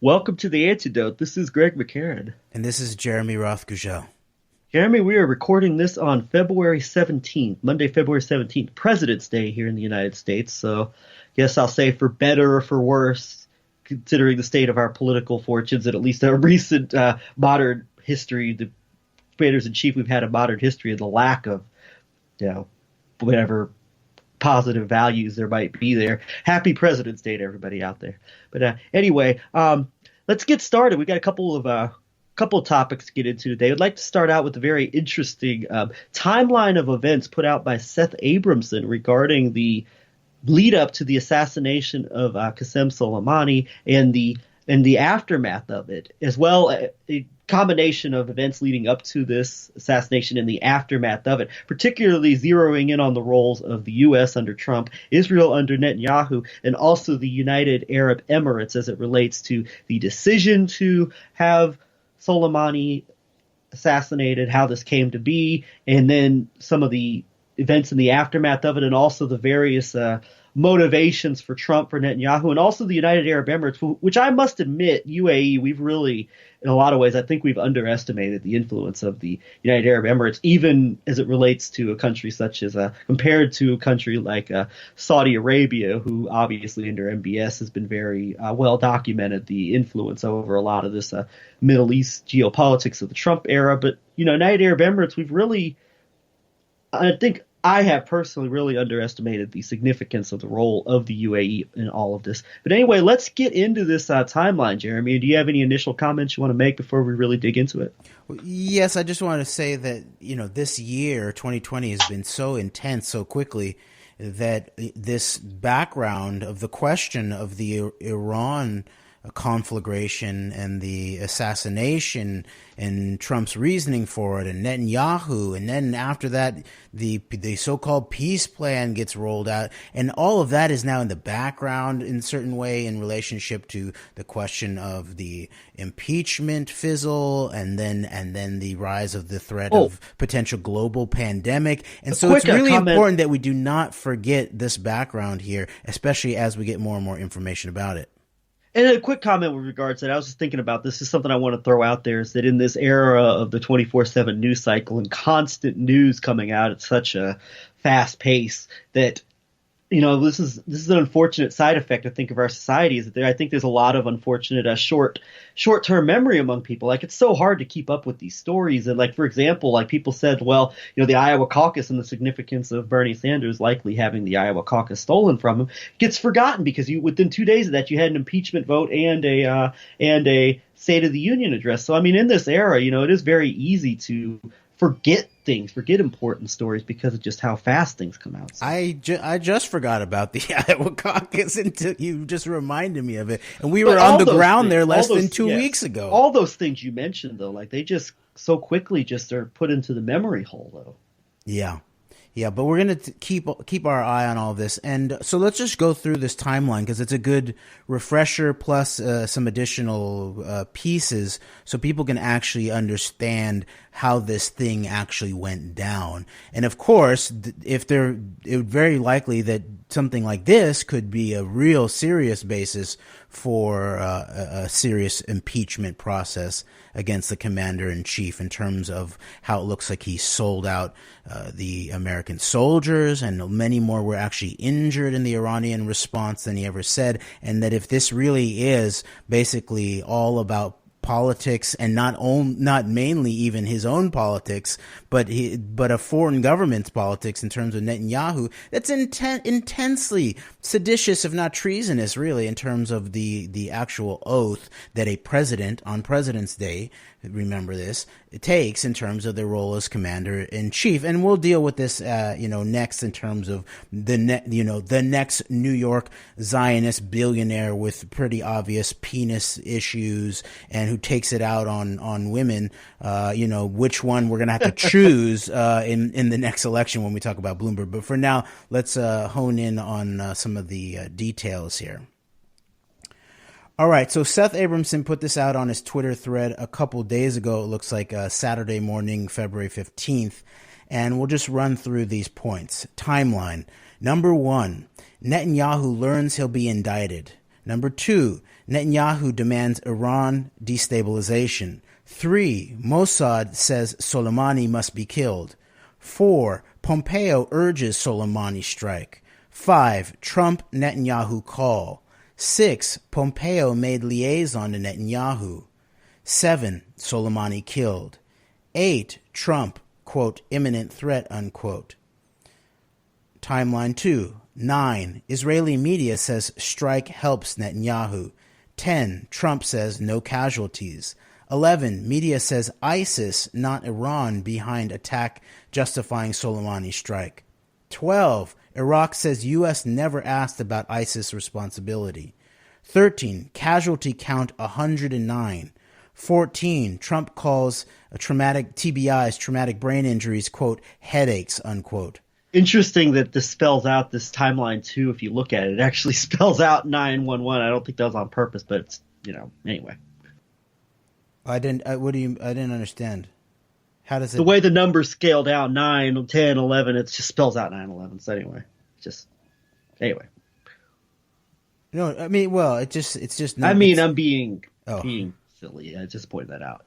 Welcome to the Antedote. This is Greg McCarran. And this is Jeremy Roth-Gugel. Jeremy, we are recording this on February 17th, Monday, February 17th, President's Day here in the United States. So, yes, I'll say for better or for worse, considering the state of our political fortunes and at least our recent modern history, the commanders in chief we've had in modern history and the lack of, whatever positive values there might be there. Happy President's Day to everybody out there. But anyway, let's get started. We got a couple of topics to get into today. I'd like to start out with a very interesting timeline of events put out by Seth Abramson regarding the lead up to the assassination of Qasem Soleimani and the aftermath of it, as well a combination of events leading up to this assassination and the aftermath of it, particularly zeroing in on the roles of the U.S. under Trump, Israel under Netanyahu, and also the United Arab Emirates as it relates to the decision to have Soleimani assassinated, how this came to be, and then some of the events in the aftermath of it, and also the various motivations for Trump, for Netanyahu, and also the United Arab Emirates, which I must admit, UAE, we've really, in a lot of ways, I think we've underestimated the influence of the United Arab Emirates, even as it relates to a country such as, compared to a country like Saudi Arabia, who obviously under MBS has been very well documented, the influence over a lot of this Middle East geopolitics of the Trump era. But, United Arab Emirates, we've really, I think, I have personally really underestimated the significance of the role of the UAE in all of this. But anyway, let's get into this timeline, Jeremy. Do you have any initial comments you want to make before we really dig into it? Yes, I just want to say that, this year, 2020, has been so intense so quickly that this background of the question of the Iran conflagration and the assassination and Trump's reasoning for it and Netanyahu, and then after that the so-called peace plan gets rolled out, and all of that is now in the background in a certain way in relationship to the question of the impeachment fizzle and then the rise of the threat of potential global pandemic. And so it's really important that we do not forget this background here, especially as we get more and more information about it. And a quick comment with regards to that, I was just thinking about this is something I want to throw out there, is that in this era of the 24/7 news cycle and constant news coming out at such a fast pace that, this is an unfortunate side effect, I think, of our society, is that I think there's a lot of unfortunate short-term memory among people. Like, it's so hard to keep up with these stories. And like, for example, like people said, well, the Iowa caucus and the significance of Bernie Sanders likely having the Iowa caucus stolen from him gets forgotten because within 2 days of that, you had an impeachment vote and a State of the Union address. So, I mean, in this era, it is very easy to forget important stories because of just how fast things come out. So. I just forgot about the Iowa caucus until you just reminded me of it. And we were on the ground there less than 2 weeks ago. All those things you mentioned, though, like they just so quickly just are put into the memory hole, though. Yeah. Yeah, but we're going to keep our eye on all of this. And so let's just go through this timeline because it's a good refresher plus some additional pieces so people can actually understand how this thing actually went down. And of course, it would very likely that something like this could be a real serious basis for a serious impeachment process against the commander-in-chief in terms of how it looks like he sold out the American soldiers, and many more were actually injured in the Iranian response than he ever said, and that if this really is basically all about politics, and not mainly even his own politics, but a foreign government's politics in terms of Netanyahu, that's intensely seditious, if not treasonous, really, in terms of the actual oath that a president on President's Day, remember this, it takes in terms of their role as commander-in-chief. And we'll deal with this, next in terms of the next New York Zionist billionaire with pretty obvious penis issues and who takes it out on women, which one we're going to have to choose in the next election when we talk about Bloomberg. But for now, let's hone in on some of the details here. All right, so Seth Abramson put this out on his Twitter thread a couple days ago. It looks like Saturday morning, February 15th. And we'll just run through these points. Timeline. Number 1, Netanyahu learns he'll be indicted. Number 2, Netanyahu demands Iran destabilization. 3, Mossad says Soleimani must be killed. 4, Pompeo urges Soleimani strike. 5, Trump-Netanyahu call. 6, Pompeo made liaison to Netanyahu. 7, Soleimani killed. 8, Trump, quote, imminent threat, unquote. Timeline 2. 9, Israeli media says strike helps Netanyahu. 10, Trump says no casualties. 11, media says ISIS, not Iran, behind attack justifying Soleimani strike. 12, Iraq says U.S. never asked about ISIS responsibility. 13, casualty count 109. 14, Trump calls traumatic TBIs, traumatic brain injuries, quote, headaches, unquote. Interesting that this spells out this timeline too. If you look at it, it actually spells out 911. I don't think that was on purpose, but it's, anyway. I didn't understand. How does it? The way the numbers scaled out, 9, 10, 11, it just spells out 9/11. So anyway. No, I mean, well, it's just. I'm being silly. I just pointed that out.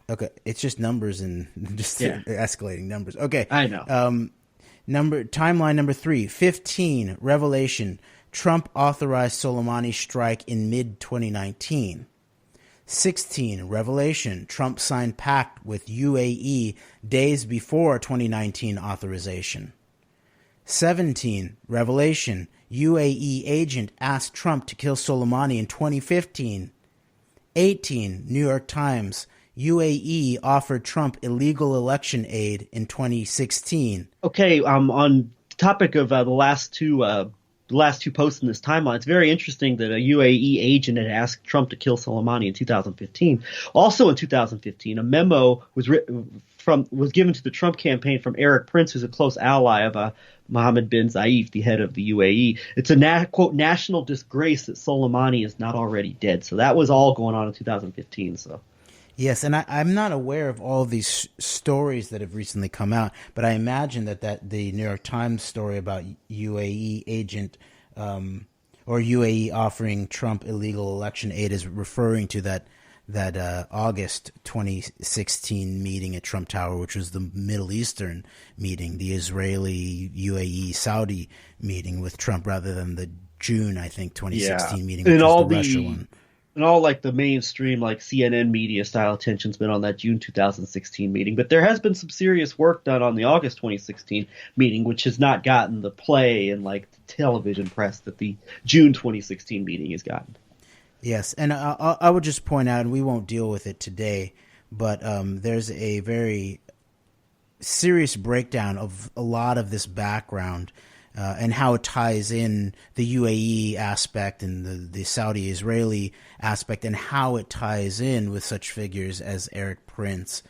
Okay, it's just numbers and just escalating numbers. Okay, I know. Timeline number 3, 15, revelation. Trump authorized Soleimani strike in mid-2019. 16, revelation. Trump signed pact with UAE days before 2019 authorization. 17, revelation. UAE agent asked Trump to kill Soleimani in 2015. 18, New York Times. UAE offered Trump illegal election aid in 2016. Okay, on topic of the last two posts in this timeline, it's very interesting that a UAE agent had asked Trump to kill Soleimani in 2015. Also in 2015, a memo was given to the Trump campaign from Eric Prince, who's a close ally of Mohammed bin Zayed, the head of the UAE. It's a quote national disgrace that Soleimani is not already dead. So that was all going on in 2015. So. Yes, and I'm not aware of all these stories that have recently come out, but I imagine that the New York Times story about UAE agent or UAE offering Trump illegal election aid is referring to that August 2016 meeting at Trump Tower, which was the Middle Eastern meeting, the Israeli, UAE, Saudi meeting with Trump, rather than the June, I think, 2016 meeting, which was the Russia one. And all like the mainstream like CNN media style attention's been on that June 2016 meeting. But there has been some serious work done on the August 2016 meeting, which has not gotten the play and like the television press that the June 2016 meeting has gotten. Yes, and I would just point out, and we won't deal with it today, but there's a very serious breakdown of a lot of this background and how it ties in the UAE aspect and the Saudi-Israeli aspect, and how it ties in with such figures as Eric Prince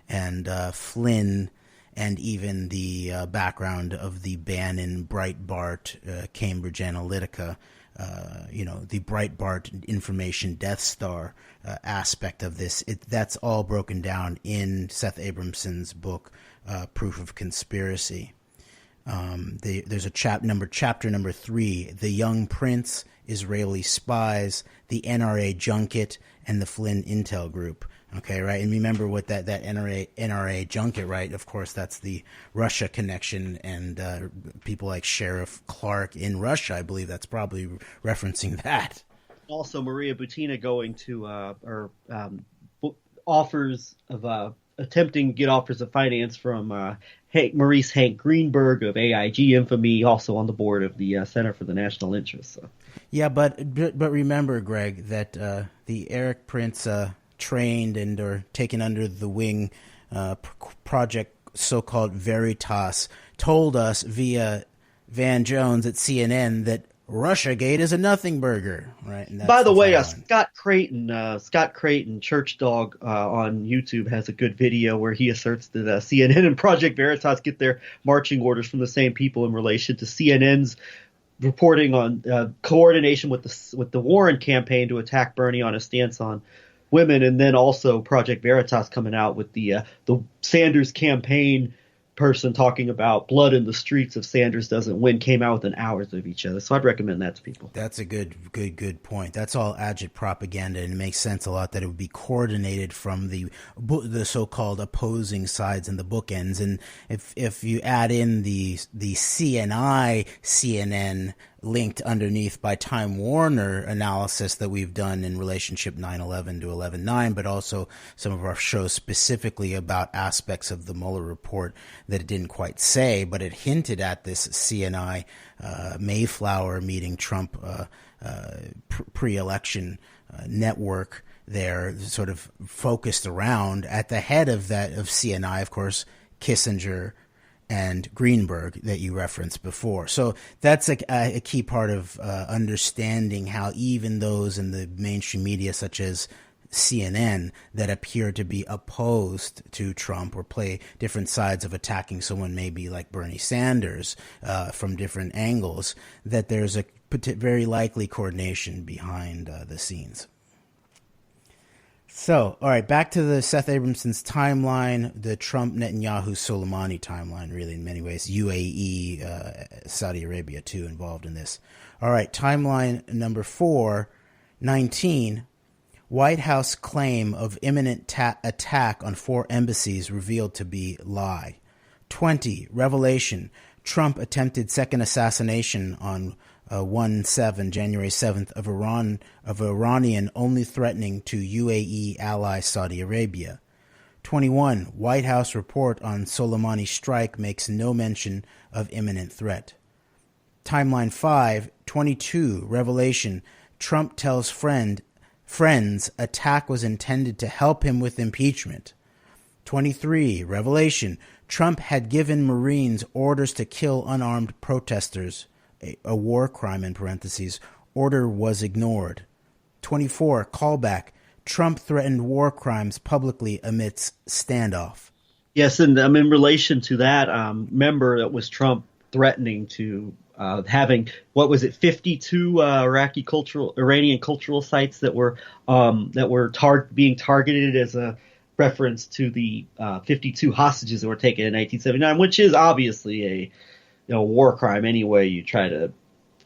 and Flynn, and even the background of the Bannon, Breitbart, Cambridge Analytica, the Breitbart information Death Star aspect of this. That's all broken down in Seth Abramson's book, Proof of Conspiracy. There's a chapter number 3, The Young Prince, Israeli Spies, the NRA Junket, and the Flynn Intel Group. Okay, right? And remember what that NRA Junket, right? Of course, that's the Russia connection, and people like Sheriff Clark in Russia, I believe that's probably referencing that. Also, Maria Butina going to offers of attempting to get offers of finance from Maurice Hank Greenberg of AIG infamy, also on the board of the Center for the National Interest. So. Yeah, but remember, Greg, that the Eric Prince trained and or taken under the wing project, so-called Veritas, told us via Van Jones at CNN that Russiagate is a nothing burger, right? And by the way, Scott Creighton, Church Dog on YouTube has a good video where he asserts that CNN and Project Veritas get their marching orders from the same people in relation to CNN's reporting on coordination with the Warren campaign to attack Bernie on his stance on women, and then also Project Veritas coming out with the Sanders campaign person talking about blood in the streets if Sanders doesn't win came out within hours of each other. So I'd recommend that to people. That's a good point. That's all agit propaganda, and it makes sense a lot that it would be coordinated from the so-called opposing sides and the bookends. And if you add in the CNN linked underneath by Time Warner analysis that we've done in relationship 9/11 to 11/9, but also some of our shows specifically about aspects of the Mueller report that it didn't quite say, but it hinted at this CNI Mayflower meeting Trump pre-election network there, sort of focused around at the head of CNI, of course, Kissinger and Greenberg that you referenced before. So that's a key part of understanding how even those in the mainstream media, such as CNN, that appear to be opposed to Trump or play different sides of attacking someone maybe like Bernie Sanders from different angles, that there's a very likely coordination behind the scenes. So, all right, back to the Seth Abramson's timeline, the Trump-Netanyahu-Soleimani timeline, really, in many ways. UAE, Saudi Arabia, too, involved in this. All right, timeline number 4, 19, White House claim of imminent attack on 4 embassies revealed to be lie. 20, revelation, Trump attempted second assassination on January 7th, of Iranian only threatening to UAE ally Saudi Arabia. 21. White House report on Soleimani strike makes no mention of imminent threat. Timeline 5, 22. Revelation, Trump tells friends attack was intended to help him with impeachment. 23. Revelation, Trump had given Marines orders to kill unarmed protesters. A war crime in parentheses. Order was ignored. 24. Callback. Trump threatened war crimes publicly amidst standoff. Yes, and in relation to that, remember that was Trump threatening to having, 52 Iranian cultural sites that were being targeted as a reference to the 52 hostages that were taken in 1979, which is obviously a war crime any way you try to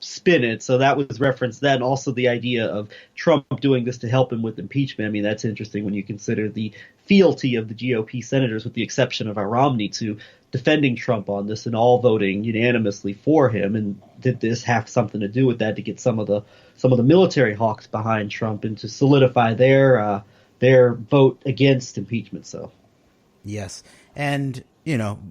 spin it. So that was referenced then. Also the idea of Trump doing this to help him with impeachment. I mean, that's interesting when you consider the fealty of the GOP senators, with the exception of Romney, to defending Trump on this and all voting unanimously for him. And did this have something to do with that, to get some of the military hawks behind Trump and to solidify their vote against impeachment? So, yes. And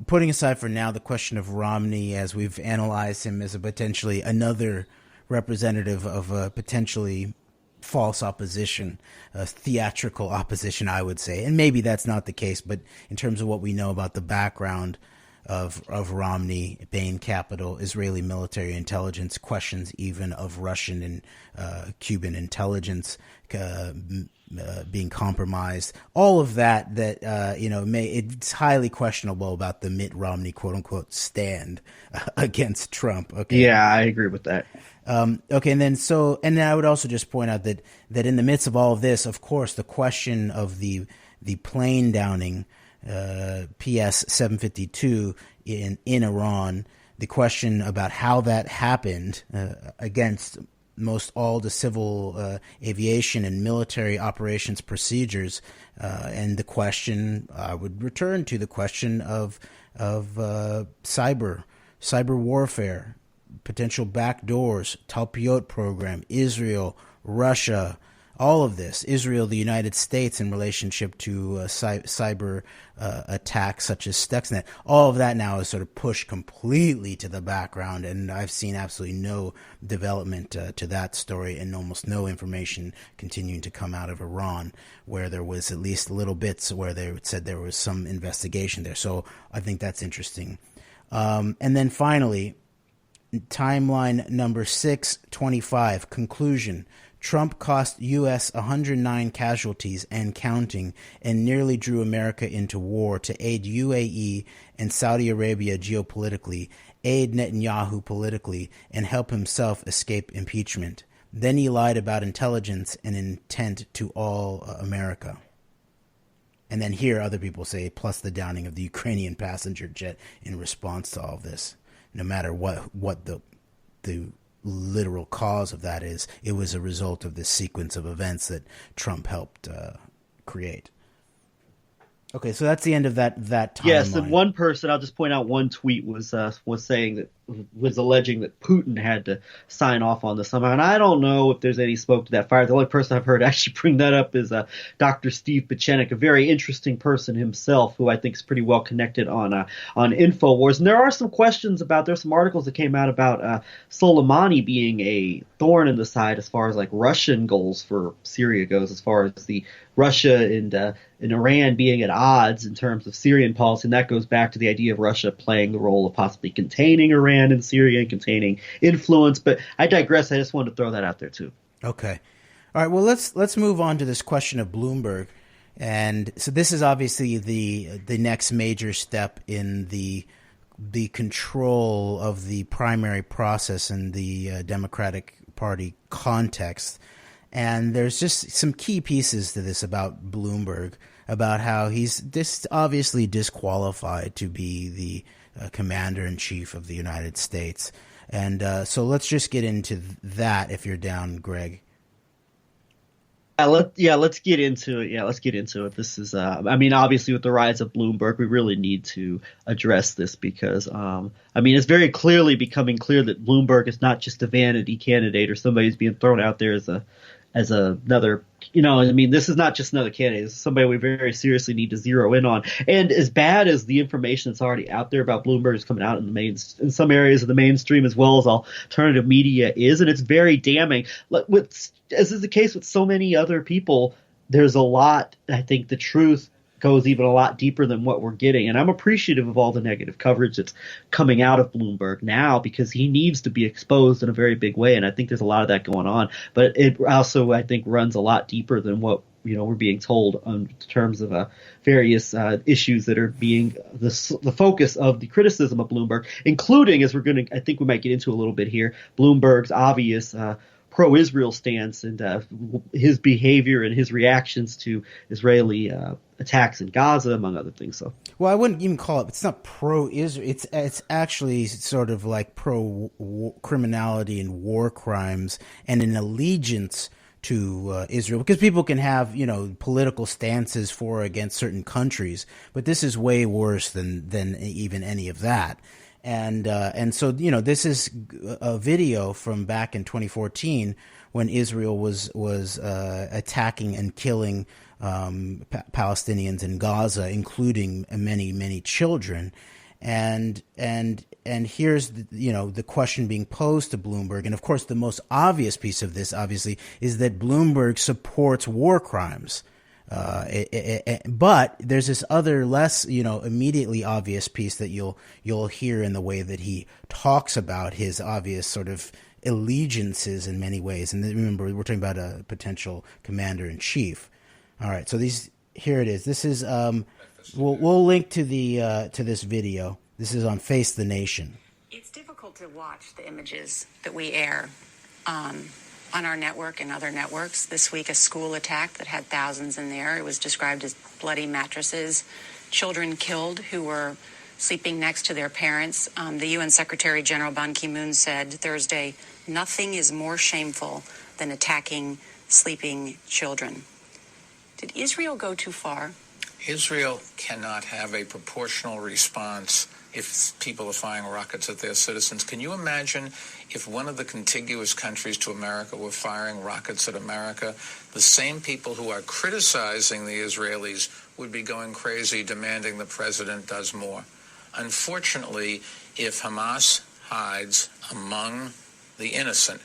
putting aside for now the question of Romney, as we've analyzed him as a potentially another representative of a potentially false opposition, a theatrical opposition, I would say. And maybe that's not the case, but in terms of what we know about the background of Romney, Bain Capital, Israeli military intelligence, questions even of Russian and Cuban intelligence being compromised, all of that it's highly questionable about the Mitt Romney quote unquote stand against Trump. Okay. Yeah, I agree with that. Okay, and then I would also just point out that in the midst of all of this, of course, the question of the plane downing, PS 752 in Iran, the question about how that happened against most all the civil aviation and military operations procedures, and the question, I would return to the question of cyber warfare, potential backdoors, Talpiot program, Israel, Russia, all of this, Israel, the United States in relationship to cyber attacks such as Stuxnet, all of that now is sort of pushed completely to the background, and I've seen absolutely no development to that story, and almost no information continuing to come out of Iran, where there was at least little bits where they said there was some investigation there. So I think that's interesting. And then finally, timeline number 625, conclusion. Trump cost U.S. 109 casualties and counting, and nearly drew America into war to aid UAE and Saudi Arabia geopolitically, aid Netanyahu politically, and help himself escape impeachment. Then he lied about intelligence and intent to all America. And then here other people say, plus the downing of the Ukrainian passenger jet in response to all of this. No matter what the literal cause of that is, it was a result of this sequence of events that Trump helped create. Okay, so that's the end of that timeline. Yes, and one person, I'll just point out, one tweet was saying that, was alleging that Putin had to sign off on this somehow, and I don't know if there's any smoke to that fire. The only person I've heard actually bring that up is Dr. Steve Pieczenik, a very interesting person himself, who I think is pretty well connected on InfoWars. And there are some questions there's some articles that came out about Soleimani being a thorn in the side as far as like Russian goals for Syria goes, as far as the Russia and Iran being at odds in terms of Syrian policy, and that goes back to the idea of Russia playing the role of possibly containing Iran in Syria and containing influence. But I digress. I just wanted to throw that out there too. Okay. All right. Well, let's move on to this question of Bloomberg. And so this is obviously the next major step in the control of the primary process in the Democratic Party context. And there's just some key pieces to this about Bloomberg, about how he's obviously disqualified to be the commander-in-chief of the United States. And so let's just get into that if you're down, Greg. Let's get into it. Let's get into it. This is, obviously with the rise of Bloomberg, we really need to address this because, it's very clearly becoming clear that Bloomberg is not just a vanity candidate or somebody who's being thrown out there as another, this is not just another candidate. This is somebody we very seriously need to zero in on. And as bad as the information that's already out there about Bloomberg is coming out in some areas of the mainstream as well as alternative media is, and it's very damning. As is the case with so many other people, there's a lot, I think the truth goes even a lot deeper than what we're getting. And I'm appreciative of all the negative coverage that's coming out of Bloomberg now because he needs to be exposed in a very big way. And I think there's a lot of that going on. But it also, I think, runs a lot deeper than what we're being told in terms of various issues that are being the focus of the criticism of Bloomberg, including, as I think we might get into a little bit here, Bloomberg's obvious pro-Israel stance and his behavior and his reactions to Israeli attacks in Gaza, among other things. So, well, I wouldn't even call it's not pro-Israel. It's actually sort of like pro-criminality and war crimes and an allegiance to Israel, because people can have political stances for or against certain countries, but this is way worse than even any of that. And so this is a video from back in 2014 when Israel was attacking and killing Palestinians in Gaza, including many children, and here's the question being posed to Bloomberg, and of course the most obvious piece of this obviously is that Bloomberg supports war crimes. But there's this other less, immediately obvious piece that you'll hear in the way that he talks about his obvious sort of allegiances in many ways. And remember, we're talking about a potential commander-in-chief. All right, so here it is. This is we'll link to this video. This is on Face the Nation. It's difficult to watch the images that we air on our network and other networks. This week, a school attack that had thousands in there. It was described as bloody mattresses, children killed who were sleeping next to their parents. The UN Secretary General Ban Ki-moon said Thursday, nothing is more shameful than attacking sleeping children. Did Israel go too far? Israel cannot have a proportional response if people are firing rockets at their citizens. Can you imagine if one of the contiguous countries to America were firing rockets at America? The same people who are criticizing the Israelis would be going crazy, demanding the president does more. Unfortunately, if Hamas hides among the innocent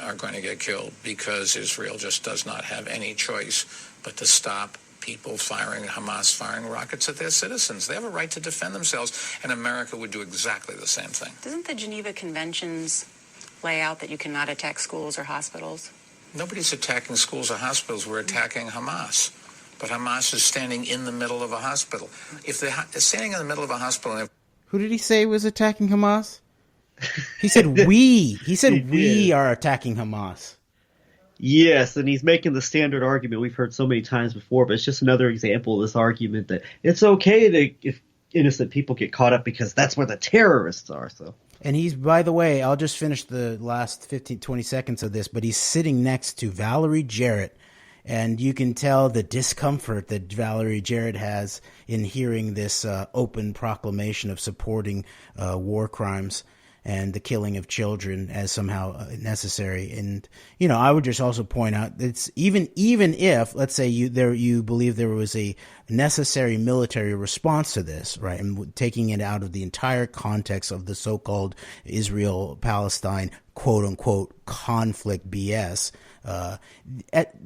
are going to get killed because Israel just does not have any choice but to stop Hamas firing rockets at their citizens. They have a right to defend themselves, and America would do exactly the same thing. Doesn't the Geneva Conventions lay out that you cannot attack schools or hospitals? Nobody's attacking schools or hospitals. We're attacking Hamas. But Hamas is standing in the middle of a hospital. If they're standing in the middle of a hospital... Who did he say was attacking Hamas? He said we. He said we are attacking Hamas. Yes, and he's making the standard argument we've heard so many times before, but it's just another example of this argument that it's okay if innocent people get caught up because that's where the terrorists are. So. And he's, by the way, I'll just finish the last 15, 20 seconds of this, but he's sitting next to Valerie Jarrett. And you can tell the discomfort that Valerie Jarrett has in hearing this open proclamation of supporting war crimes and the killing of children as somehow necessary. And, you know, I would just also point out it's even if, let's say you believe there was a necessary military response to this, right? And taking it out of the entire context of the so-called Israel-Palestine quote unquote conflict BS.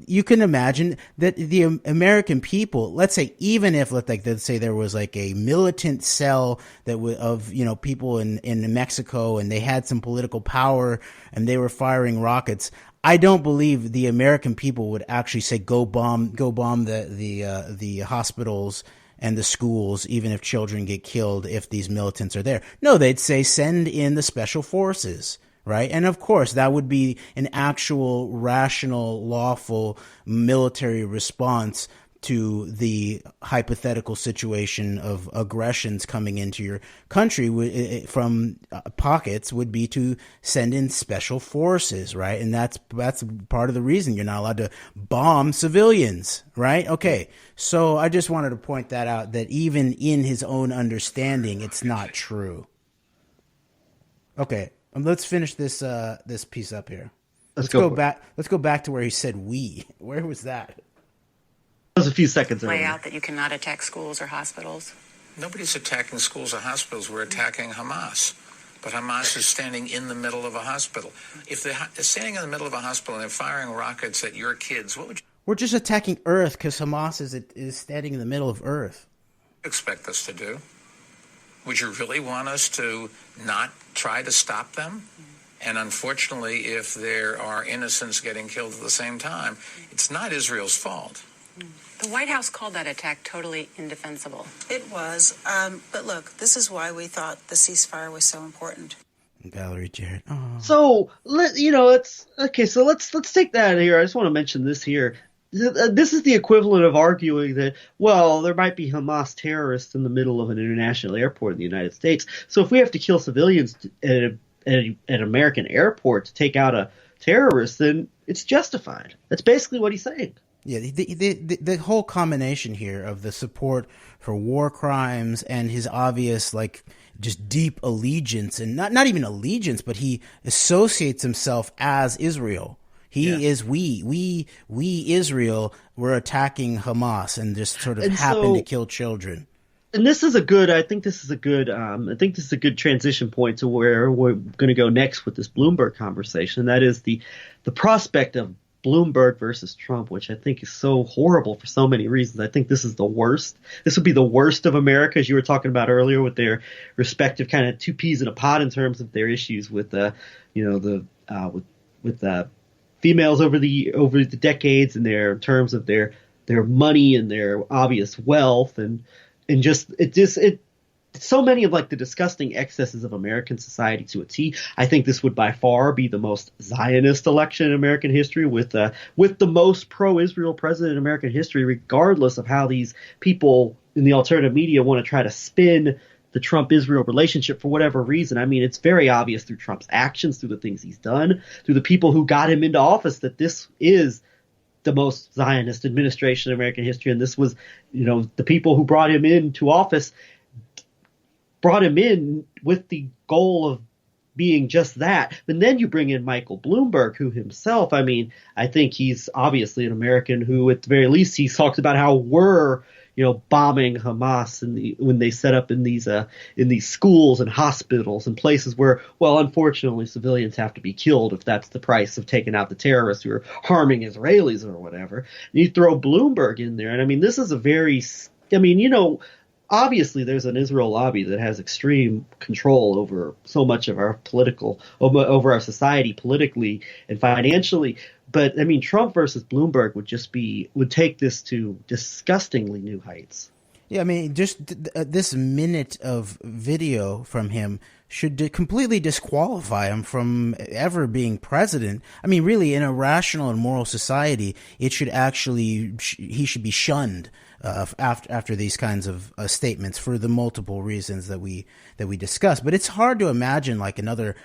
You can imagine that the American people, let's say, even if let's say there was like a militant cell that of people in Mexico, and they had some political power and they were firing rockets, I don't believe the American people would actually say go bomb the hospitals and the schools, even if children get killed if these militants are there. No, they'd say send in the special forces. Right. And of course, that would be an actual rational, lawful military response to the hypothetical situation of aggressions coming into your country from pockets would be to send in special forces. Right. And that's part of the reason you're not allowed to bomb civilians. Right. OK, so I just wanted to point that out, that even in his own understanding, it's not true. OK. Let's finish this piece up here. Let's go back. Let's go back to where he said "we." Where was that? That was a few seconds ago. Lay out that you cannot attack schools or hospitals. Nobody's attacking schools or hospitals. We're attacking Hamas. But Hamas is standing in the middle of a hospital. If they're standing in the middle of a hospital and they're firing rockets at your kids, what would you... We're just attacking Earth because Hamas is standing in the middle of Earth. Expect us to do? Would you really want us to not try to stop them? And unfortunately, if there are innocents getting killed at the same time, it's not Israel's fault. The White House called that attack totally indefensible. It was. But look, this is why we thought the ceasefire was so important. Valerie Jarrett. Oh. So, it's okay. So let's take that here. I just want to mention this here. This is the equivalent of arguing that, well, there might be Hamas terrorists in the middle of an international airport in the United States. So if we have to kill civilians at an American airport to take out a terrorist, then it's justified. That's basically what he's saying. Yeah, the whole combination here of the support for war crimes and his obvious, just deep allegiance, and not even allegiance, but he associates himself as Israel. He is we Israel were attacking Hamas and just sort of happened to kill children. And this is I think this is a good transition point to where we're going to go next with this Bloomberg conversation. That is the prospect of Bloomberg versus Trump, which I think is so horrible for so many reasons. I think this is the worst. This would be the worst of America, as you were talking about earlier, with their respective kind of two peas in a pod in terms of their issues with females over the decades, and in terms of their money and their obvious wealth, and just so many of the disgusting excesses of American society to a T. I think this would by far be the most Zionist election in American history, with the most pro-Israel president in American history, regardless of how these people in the alternative media want to try to spin the Trump-Israel relationship for whatever reason. I mean, it's very obvious through Trump's actions, through the things he's done, through the people who got him into office, that this is the most Zionist administration in American history. And this was, the people who brought him into office brought him in with the goal of being just that. And then you bring in Michael Bloomberg, who himself, I think he's obviously an American who, at the very least, he talks about how we're bombing Hamas when they set up in these schools and hospitals and places where, well, unfortunately, civilians have to be killed if that's the price of taking out the terrorists who are harming Israelis or whatever. And you throw Bloomberg in there, and this is a very, obviously there's an Israel lobby that has extreme control over so much of our over our society politically and financially. But Trump versus Bloomberg would take this to disgustingly new heights. Yeah, just this minute of video from him should completely disqualify him from ever being president. I mean, really, in a rational and moral society, it should actually he should be shunned after these kinds of statements for the multiple reasons that we discussed. But it's hard to imagine like another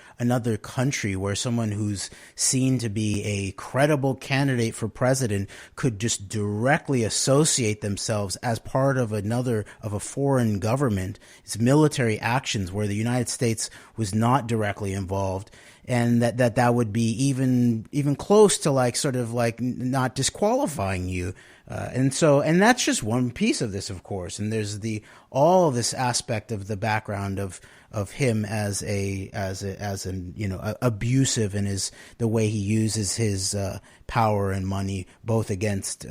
country where someone who's seen to be a credible candidate for president could just directly associate themselves as part of a foreign government. It's military actions where the United States was not directly involved. And that would be even close to like sort of like not disqualifying you. And that's just one piece of this, of course. And there's all of this aspect of the background of him as an abusive in the way he uses his power and money, both against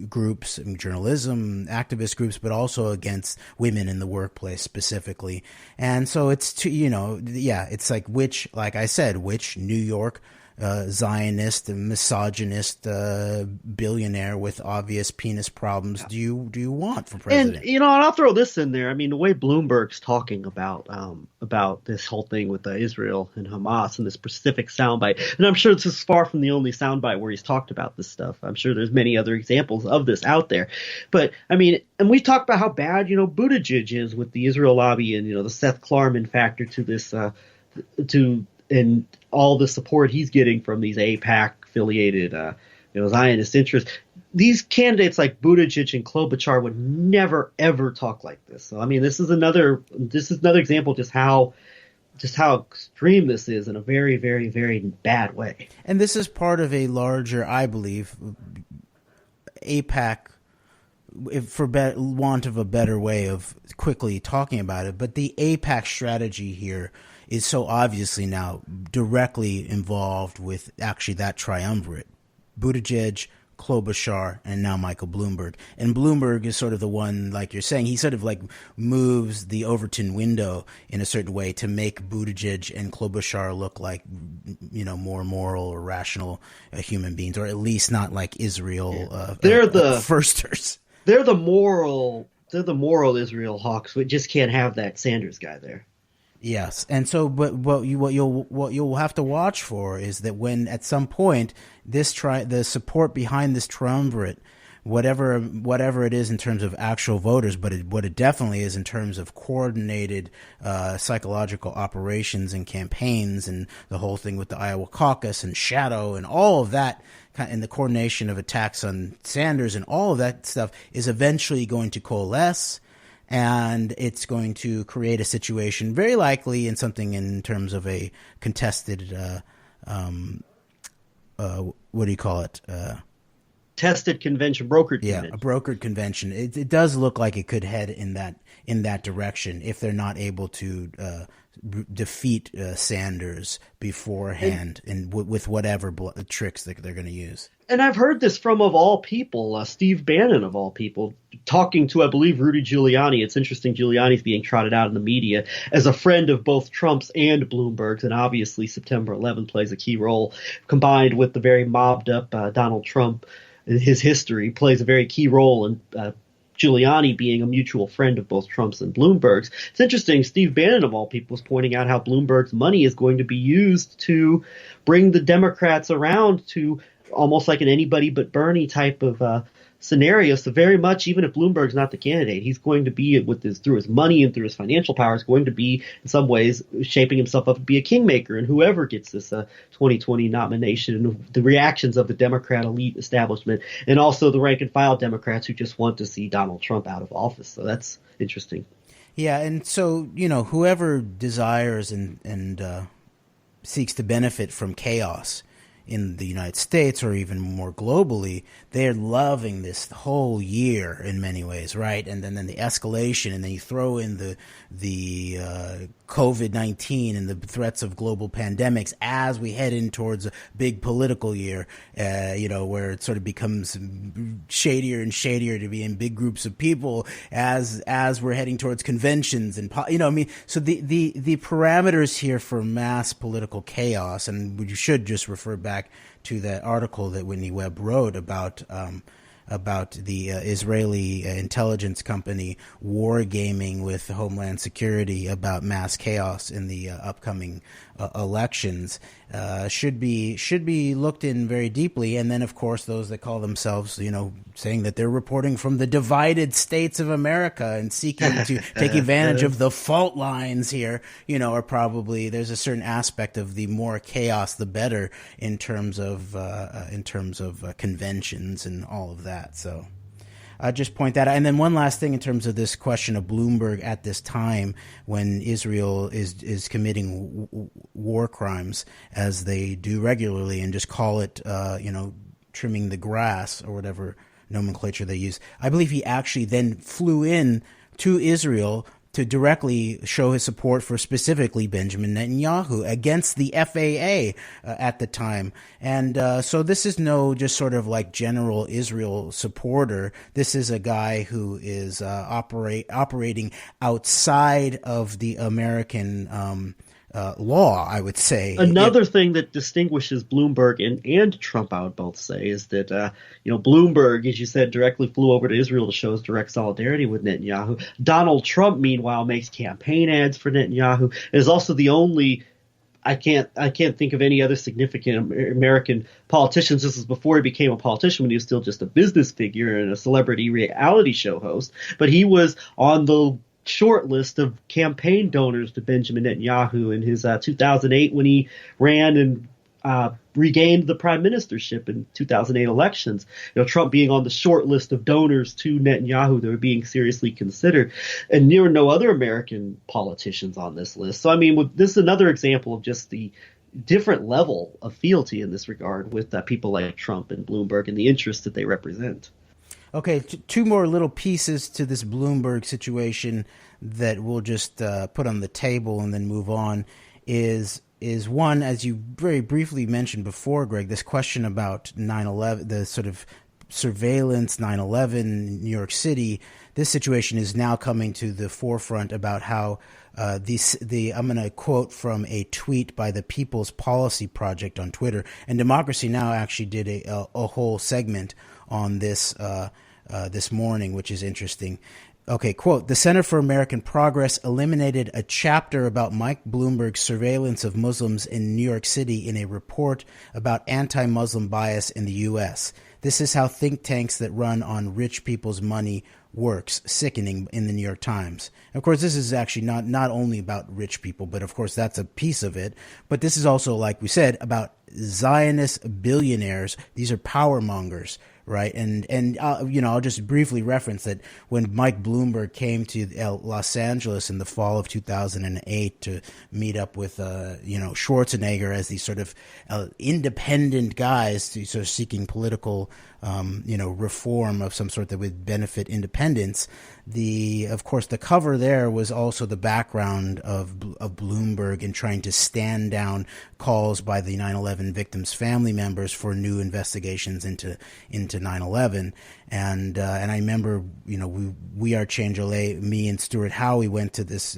groups, journalism, activist groups, but also against women in the workplace specifically. And so it's it's like like I said, which New York Zionist and misogynist billionaire with obvious penis problems do you want for president? And I'll throw this in there. I mean, the way Bloomberg's talking about this whole thing with Israel and Hamas and this specific soundbite, and I'm sure this is far from the only soundbite where he's talked about this stuff. I'm sure there's many other examples of this out there, but I mean, and we talked about how bad Buttigieg is with the Israel lobby and the Seth Klarman factor to this and all the support he's getting from these AIPAC affiliated, Zionist interests. These candidates like Buttigieg and Klobuchar would never ever talk like this. So I mean, this is another example just how extreme this is in a very, very, very bad way. And this is part of a larger, I believe, AIPAC, for want of a better way of quickly talking about it, but the AIPAC strategy here is so obviously now directly involved with actually that triumvirate: Buttigieg, Klobuchar, and now Michael Bloomberg. And Bloomberg is sort of the one, like you're saying, he sort of like moves the Overton window in a certain way to make Buttigieg and Klobuchar look like, more moral or rational human beings, or at least not like Israel. They're the firsters. They're the moral Israel hawks. We just can't have that Sanders guy there. Yes, and so, but what you'll have to watch for is that when at some point the support behind this triumvirate, whatever it is in terms of actual voters, but what it definitely is in terms of coordinated psychological operations and campaigns, and the whole thing with the Iowa caucus and Shadow and all of that, and the coordination of attacks on Sanders and all of that stuff is eventually going to coalesce. And it's going to create a situation, very likely in something in terms of a contested, what do you call it? Tested convention, brokered convention. Yeah, a brokered convention. It does look like it could head in that direction if they're not able to defeat Sanders beforehand and with whatever tricks that they're going to use. And I've heard this from, of all people, Steve Bannon, of all people, talking to, I believe, Rudy Giuliani. It's interesting, Giuliani's being trotted out in the media as a friend of both Trump's and Bloomberg's, and obviously September 11 plays a key role, combined with the very mobbed-up Donald Trump. His history plays a very key role in Giuliani being a mutual friend of both Trump's and Bloomberg's. It's interesting, Steve Bannon, of all people, is pointing out how Bloomberg's money is going to be used to bring the Democrats around to almost like an anybody but Bernie type of scenario. So very much, even if Bloomberg's not the candidate, he's going to be, through his money and through his financial power, is going to be in some ways shaping himself up to be a kingmaker. And whoever gets this 2020 nomination, and the reactions of the Democrat elite establishment, and also the rank and file Democrats who just want to see Donald Trump out of office. So that's interesting. Yeah, and so whoever desires and seeks to benefit from chaos in the United States or even more globally, they're loving this whole year in many ways, right? And then the escalation, and then you throw in the COVID-19 and the threats of global pandemics as we head in towards a big political year, where it sort of becomes shadier and shadier to be in big groups of people as we're heading towards conventions and so the parameters here for mass political chaos, and you should just refer back to that article that Whitney Webb wrote about about the Israeli intelligence company wargaming with Homeland Security about mass chaos in the upcoming elections should be looked in very deeply. And then, of course, those that call themselves, saying that they're reporting from the divided states of America and seeking to take advantage of the fault lines here, are probably, there's a certain aspect of the more chaos, the better in terms of conventions and all of that. So I'll just point that out. And then one last thing in terms of this question of Bloomberg at this time when Israel is committing war crimes, as they do regularly, and just call it, trimming the grass or whatever nomenclature they use. I believe he actually then flew in to Israel to directly show his support for specifically Benjamin Netanyahu against the FAA at the time. And so this is no just sort of like general Israel supporter. This is a guy who is operating outside of the American law, I would say. Another thing that distinguishes Bloomberg and Trump, I would both say, is that Bloomberg, as you said, directly flew over to Israel to show his direct solidarity with Netanyahu. Donald Trump, meanwhile, makes campaign ads for Netanyahu. Is also the only I can't think of any other significant American politicians. This was before he became a politician, when he was still just a business figure and a celebrity reality show host. But he was on the short list of campaign donors to Benjamin Netanyahu in his 2008 when he ran and regained the prime ministership in 2008 elections. Trump being on the short list of donors to Netanyahu that were being seriously considered, and there are no other American politicians on this list. So, this is another example of just the different level of fealty in this regard with people like Trump and Bloomberg and the interests that they represent. Okay, two more little pieces to this Bloomberg situation that we'll just put on the table and then move on is one, as you very briefly mentioned before, Greg, this question about 9/11, the sort of surveillance, 9/11, New York City. This situation is now coming to the forefront about how I'm going to quote from a tweet by the People's Policy Project on Twitter, and Democracy Now! Actually did a whole segment on this this morning, which is interesting. Okay, quote, "The Center for American Progress eliminated a chapter about Mike Bloomberg's surveillance of Muslims in New York City in a report about anti-Muslim bias in the U.S. This is how think tanks that run on rich people's money works, sickening," in the New York Times. Of course, this is actually not only about rich people, but of course that's a piece of it. But this is also, like we said, about Zionist billionaires. These are power mongers, right? And I'll just briefly reference that when Mike Bloomberg came to Los Angeles in the fall of 2008 to meet up with Schwarzenegger as these sort of independent guys sort of seeking political reform of some sort that would benefit independence. Of course, the cover there was also the background of Bloomberg in trying to stand down calls by the 9/11 victims' family members for new investigations into 9/11. And I remember, we are Change LA, me and Stuart Howey went to this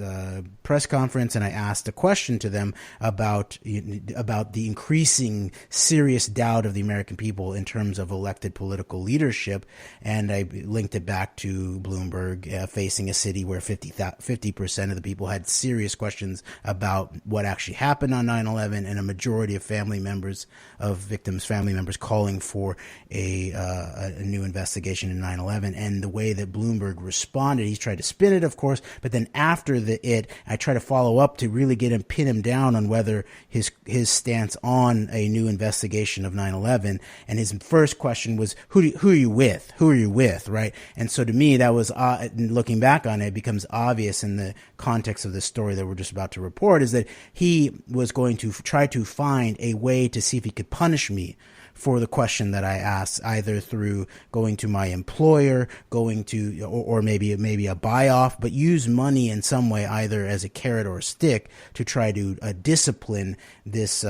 press conference, and I asked a question to them about the increasing serious doubt of the American people in terms of elected political leadership, and I linked it back to Bloomberg facing a city where 50% of the people had serious questions about what actually happened on 9/11, and a majority of victims' family members calling for a new investigation in 9/11. And the way that Bloomberg responded, he's tried to spin it, of course, but then after I try to follow up to really pin him down on whether his stance on a new investigation of 9/11. And his first question was, who are you with? Who are you with? Right. And so to me, that was, looking back on it, it becomes obvious in the context of the story that we're just about to report, is that he was going to try to find a way to see if he could punish me for the question that I asked, either through going to my employer, or maybe a buy-off, but use money in some way, either as a carrot or a stick, to try to discipline this,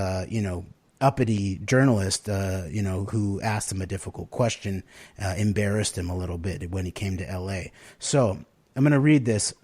uppity journalist, who asked him a difficult question, embarrassed him a little bit when he came to LA. So I'm going to read this.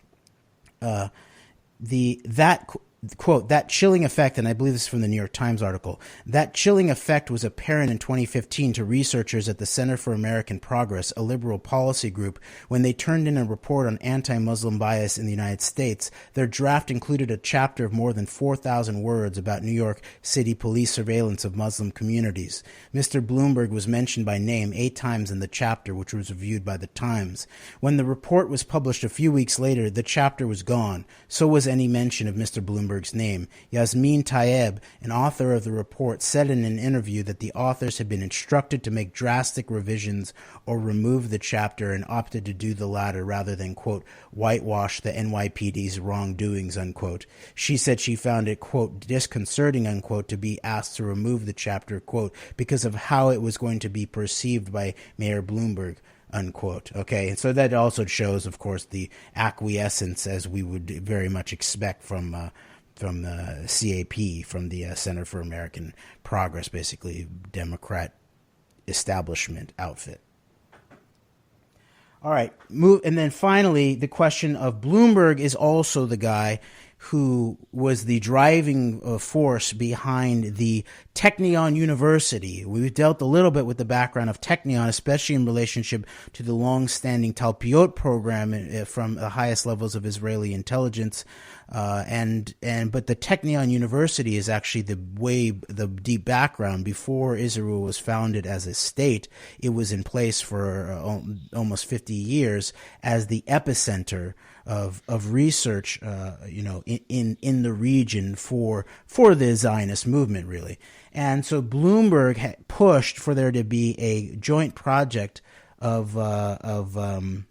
quote, that chilling effect, and I believe this is from the New York Times article, that chilling effect was apparent in 2015 to researchers at the Center for American Progress, a liberal policy group, when they turned in a report on anti-Muslim bias in the United States. Their draft included a chapter of more than 4,000 words about New York City police surveillance of Muslim communities. Mr. Bloomberg was mentioned by name 8 times in the chapter, which was reviewed by the Times. When the report was published a few weeks later, the chapter was gone. So was any mention of Mr. Bloomberg's name. Yasmin Tayeb, an author of the report, said in an interview that the authors had been instructed to make drastic revisions or remove the chapter and opted to do the latter rather than, quote, whitewash the NYPD's wrongdoings, unquote. She said she found it, quote, disconcerting, unquote, to be asked to remove the chapter, quote, because of how it was going to be perceived by Mayor Bloomberg, unquote. Okay, and so that also shows, of course, the acquiescence, as we would very much expect from the CAP, from the Center for American Progress, basically Democrat establishment outfit. All right, and then finally, the question of Bloomberg is also the guy who was the driving force behind the Technion University. We've dealt a little bit with the background of Technion, especially in relationship to the long-standing Talpiot program from the highest levels of Israeli intelligence. But the Technion University is actually the deep background. Before Israel was founded as a state, it was in place for almost 50 years as the epicenter of research, in the region for the Zionist movement, really. And so Bloomberg had pushed for there to be a joint project of the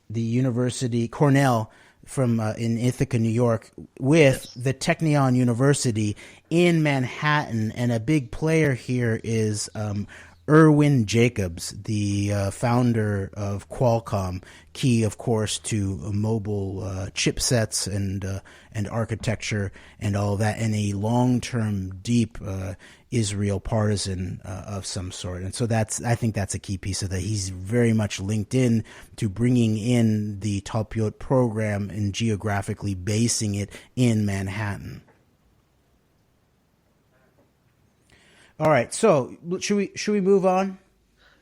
University Cornell from in Ithaca, New York, with the Technion University in Manhattan, and a big player here is Irwin Jacobs, the founder of Qualcomm, key, of course, to mobile chipsets and architecture and all that, and a long-term, deep Israel partisan of some sort. And so I think that's a key piece of that. He's very much linked in to bringing in the Talpiot program and geographically basing it in Manhattan. All right, so should we move on?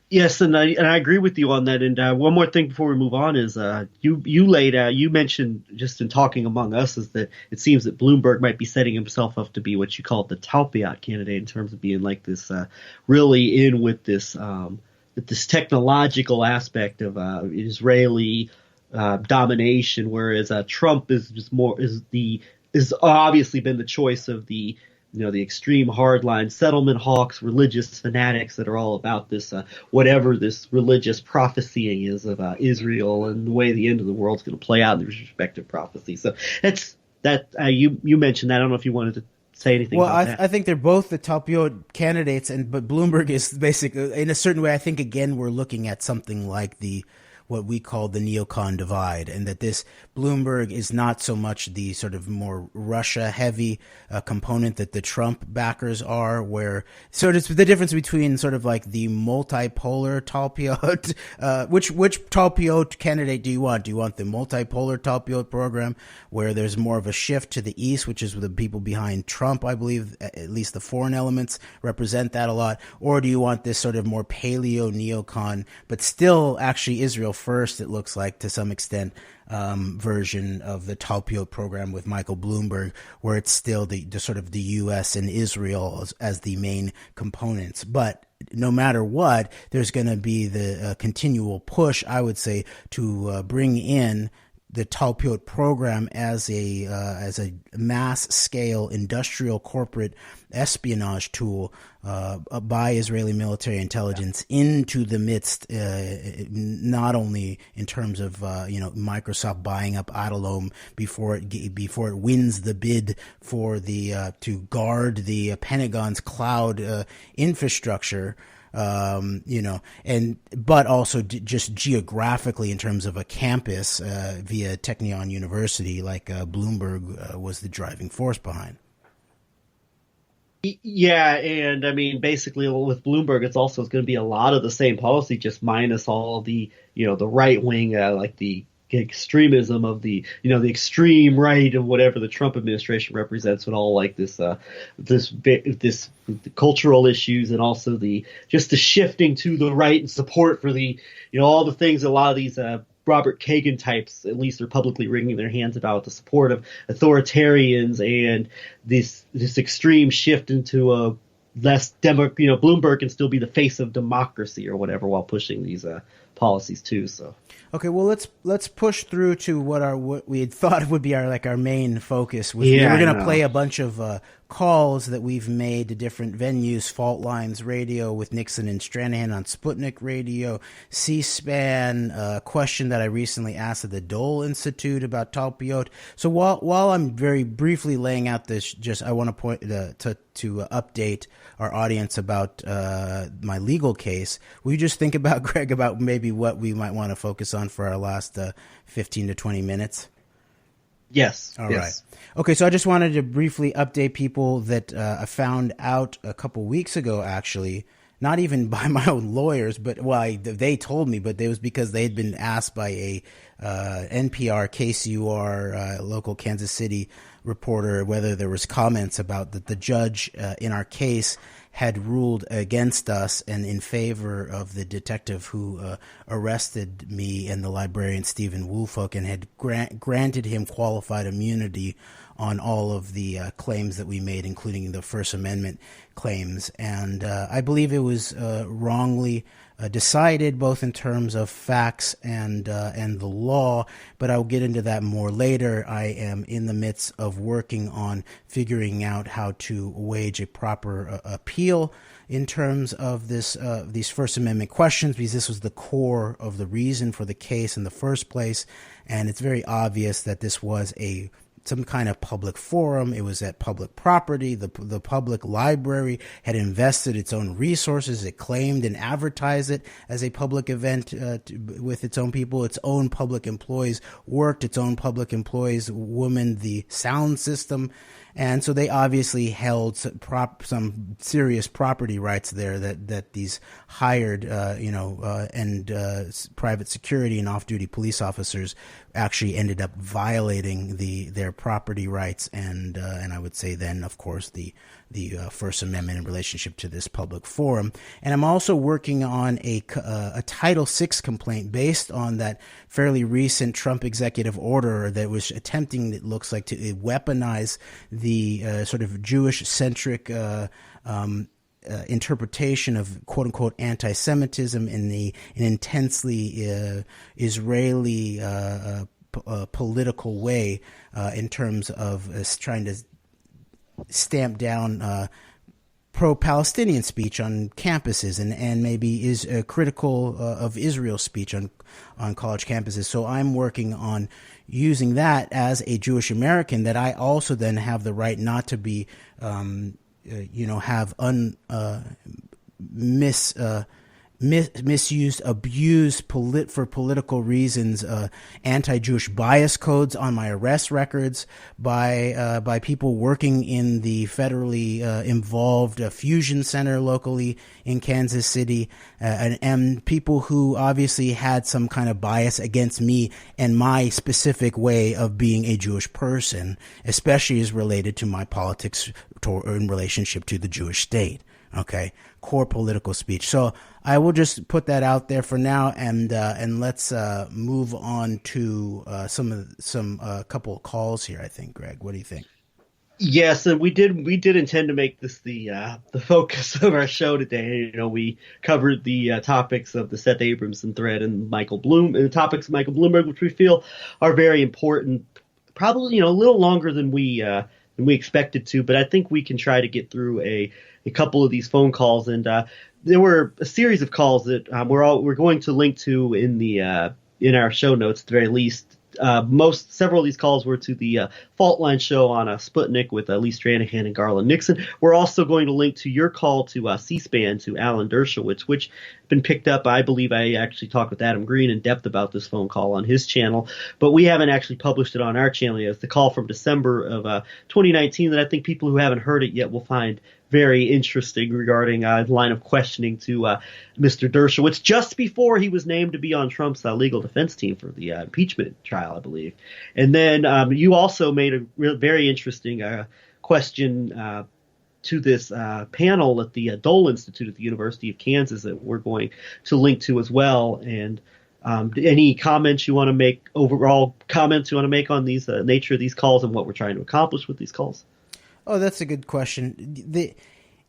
Yes, and I agree with you on that. And one more thing before we move on is you mentioned just in talking among us is that it seems that Bloomberg might be setting himself up to be what you call the Talpiot candidate in terms of being like this really in with this technological aspect of Israeli domination, whereas Trump is obviously been the choice of the extreme hardline settlement hawks, religious fanatics that are all about this, whatever this religious prophesying is of Israel and the way the end of the world's going to play out in the respective prophecy. So you mentioned that. I don't know if you wanted to say anything about that. I think they're both the Talpiot candidates, but Bloomberg is basically, in a certain way, I think, again, we're looking at something like what we call the neocon divide, and that this Bloomberg is not so much the sort of more Russia-heavy component that the Trump backers are, so it's the difference between sort of like the multipolar Talpiot, which Talpiot candidate do you want? Do you want the multipolar Talpiot program, where there's more of a shift to the east, which is the people behind Trump, I believe, at least the foreign elements represent that a lot, or do you want this sort of more paleo-neocon, but still actually Israel first, it looks like, to some extent, version of the Talpiot program with Michael Bloomberg, where it's still the sort of the U.S. and Israel as the main components. But no matter what, there's going to be the continual push, I would say, to bring in the Talpiot program as a mass scale industrial corporate espionage tool by Israeli military intelligence into the midst, not only in terms of Microsoft buying up Adalom before it wins the bid for to guard the Pentagon's cloud infrastructure. But also just geographically in terms of a campus via Technion University, like Bloomberg was the driving force behind. Yeah, and I mean, basically with Bloomberg, it's going to be a lot of the same policy, just minus all the, the right wing, like the extremism of the extreme right of whatever the Trump administration represents, with all like this cultural issues, and also the shifting to the right and support for the all the things a lot of these Robert Kagan types at least are publicly wringing their hands about, the support of authoritarians and this extreme shift into a less Bloomberg can still be the face of democracy or whatever while pushing these policies too. So okay, well let's push through to what we had thought would be our main focus. We're going to play a bunch of calls that we've made to different venues: Fault Lines Radio with Nixon and Stranahan on Sputnik Radio, C-SPAN, a question that I recently asked at the Dole Institute about Talpiot. So while I'm very briefly laying out this, I want to point to update our audience about my legal case. Will you just think about, Greg, about maybe what we might want to focus on for our last 15 to 20 minutes? Yes. All yes. right. Okay, so I just wanted to briefly update people that I found out a couple weeks ago, actually, not even by my own lawyers, but they told me, but it was because they had been asked by a NPR, KCUR, local Kansas City reporter whether there was comments about that the judge in our case had ruled against us and in favor of the detective who arrested me and the librarian Stephen Woolfolk, and had granted him qualified immunity on all of the claims that we made, including the First Amendment claims. And I believe it was wrongly decided, both in terms of facts and the law, but I'll get into that more later. I am in the midst of working on figuring out how to wage a proper appeal in terms of these First Amendment questions, because this was the core of the reason for the case in the first place, and it's very obvious that this was some kind of public forum. It was at public property. The public library had invested its own resources. It claimed and advertised it as a public event with its own people. Its own public employees worked. Its own public employees womaned the sound system. And so they obviously held some serious property rights there that these hired, and private security and off-duty police officers actually ended up violating their property rights, and I would say then, of course, the First Amendment in relationship to this public forum. And I'm also working on a Title VI complaint based on that fairly recent Trump executive order that was attempting, it looks like, to weaponize the sort of Jewish-centric interpretation of quote-unquote anti-Semitism in an intensely Israeli political way in terms of trying to stamp down pro-Palestinian speech on campuses and maybe is critical of Israel speech on college campuses. So I'm working on using that as a Jewish American, that I also then have the right not to be, have misused, abused for political reasons, anti-Jewish bias codes on my arrest records by people working in the federally involved fusion center locally in Kansas City, and people who obviously had some kind of bias against me and my specific way of being a Jewish person, especially as related to my politics in relationship to the Jewish state. Okay, core political speech. So I will just put that out there for now, and let's move on to some couple of calls here. I think, Greg, what do you think? Yes, and we did intend to make this the focus of our show today. We covered the topics of the Seth Abramson thread and the topics of Michael Bloomberg, which we feel are very important. Probably a little longer than we expected to, but I think we can try to get through a couple of these phone calls, and there were a series of calls that we're going to link to in our show notes at the very least. Several of these calls were to the Fault Line show on Sputnik with Lee Stranahan and Garland Nixon. We're also going to link to your call to C-SPAN to Alan Dershowitz, which has been picked up. I believe I actually talked with Adam Green in depth about this phone call on his channel, but we haven't actually published it on our channel yet. It's the call from December of 2019 that I think people who haven't heard it yet will find very interesting regarding line of questioning to Mr. Dershowitz just before he was named to be on Trump's legal defense team for the impeachment trial, I believe. And then you also made a very interesting question to this panel at the Dole Institute at the University of Kansas that we're going to link to as well. And any comments you want to make, overall comments you want to make on these nature of these calls and what we're trying to accomplish with these calls? Oh, that's a good question.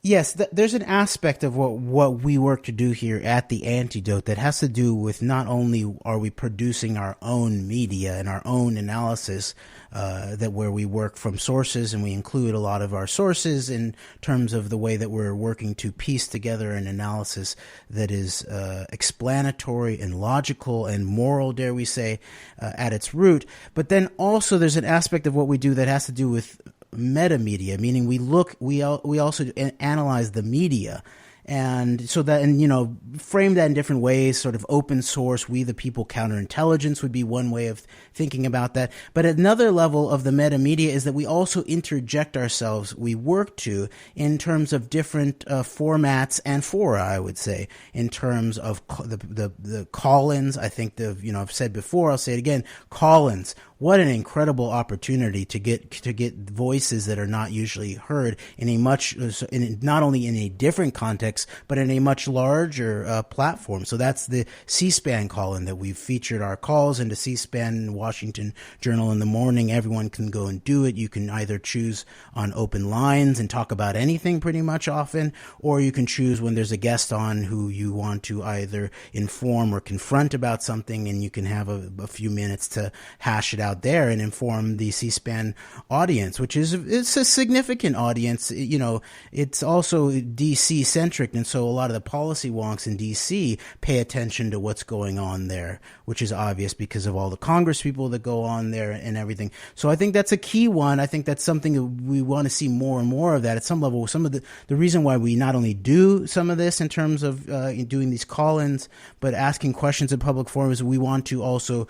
Yes, there's an aspect of what we work to do here at the Antedote that has to do with not only are we producing our own media and our own analysis, that where we work from sources, and we include a lot of our sources in terms of the way that we're working to piece together an analysis that is explanatory and logical and moral, dare we say, at its root. But then also there's an aspect of what we do that has to do with metamedia, meaning we also analyze the media, and so that, and frame that in different ways, sort of open source, we the people counterintelligence would be one way of thinking about that. But another level of the metamedia is that we also interject ourselves, we work to, in terms of different formats and fora, I would say, in terms of the call-ins. I think I've said before, I'll say it again, call-ins. What an incredible opportunity to get voices that are not usually heard not only in a different context, but in a much larger platform. So that's the C-SPAN call-in that we've featured our calls into C-SPAN, Washington Journal in the morning. Everyone can go and do it. You can either choose on open lines and talk about anything pretty much often, or you can choose when there's a guest on who you want to either inform or confront about something, and you can have a few minutes to hash it out there and inform the C-SPAN audience, which it's a significant audience. It's also DC centric, and so a lot of the policy wonks in DC pay attention to what's going on there, which is obvious because of all the Congress people that go on there and everything. So I think that's a key one. I think that's something that we want to see more and more of that at some level. Some of the reason why we not only do some of this in terms of doing these call-ins, but asking questions in public forums, we want to also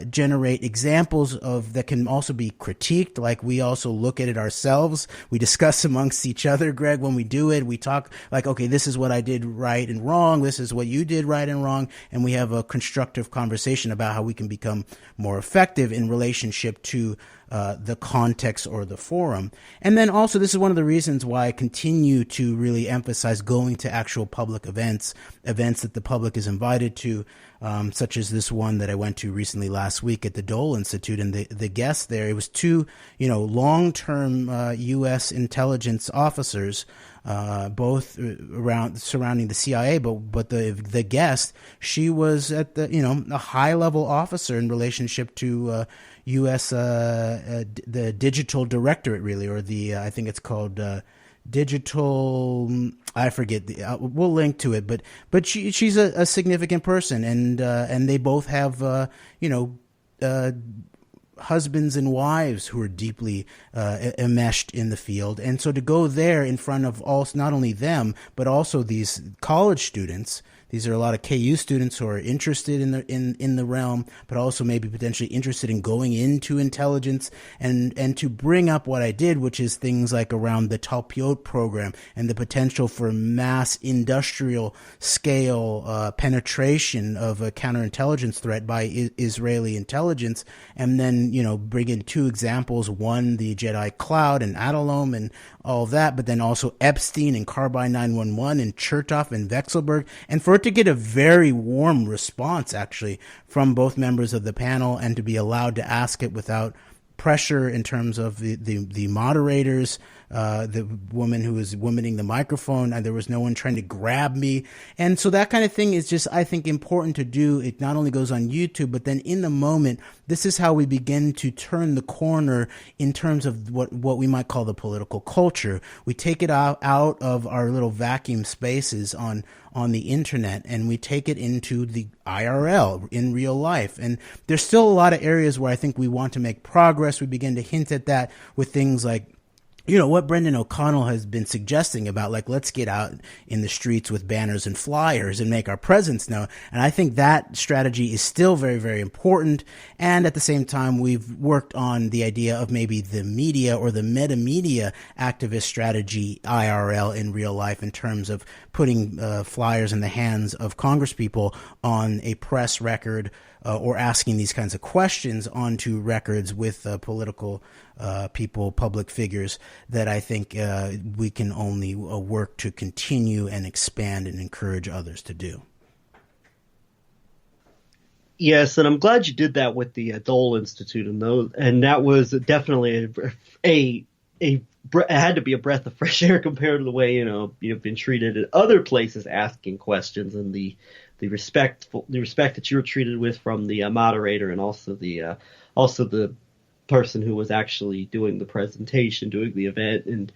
generate examples of that can also be critiqued. Like, we also look at it ourselves. We discuss amongst each other, Greg, when we do it. We talk like, okay, this is what I did right and wrong. This is what you did right and wrong. And we have a constructive conversation about how we can become more effective in relationship to the context or the forum. And then also, this is one of the reasons why I continue to really emphasize going to actual public events that the public is invited to, such as this one that I went to recently last week at the Dole Institute. And the guests there, it was two, long-term U.S. intelligence officers, both surrounding the CIA, but the guest, she was at a high-level officer in relationship to U.S. The digital directorate, really, or I think it's called digital. I forget. We'll link to it, but she's a significant person, and they both have husbands and wives who are deeply enmeshed in the field. And so to go there in front of not only them, but also these college students. These are a lot of KU students who are interested in the realm, but also maybe potentially interested in going into intelligence, and to bring up what I did, which is things like around the Talpiot program and the potential for mass industrial scale penetration of a counterintelligence threat by Israeli intelligence, and then bring in two examples: one, the Jedi Cloud and Adalom and all of that, but then also Epstein and Carbine 911 and Chertoff and Vexelberg, and for it to get a very warm response, actually, from both members of the panel, and to be allowed to ask it without pressure in terms of the moderators, the woman who was womaning the microphone. There was no one trying to grab me. And so that kind of thing is just, I think, important to do. It not only goes on YouTube, but then in the moment, this is how we begin to turn the corner in terms of what we might call the political culture. We take it out of our little vacuum spaces on the internet, and we take it into the IRL, in real life. And there's still a lot of areas where I think we want to make progress. We begin to hint at that with things like what Brendan O'Connell has been suggesting about, like, let's get out in the streets with banners and flyers and make our presence known. And I think that strategy is still very, very important. And at the same time, we've worked on the idea of maybe the media or the meta-media activist strategy IRL in real life in terms of putting flyers in the hands of congresspeople on a press record or asking these kinds of questions onto records with political people, public figures, that I think we can only work to continue and expand and encourage others to do. Yes, and I'm glad you did that with the Dole Institute and that was definitely it had to be a breath of fresh air compared to the way you've been treated at other places asking questions, and the respect that you were treated with from the moderator, and also the person who was actually doing the presentation, doing the event. And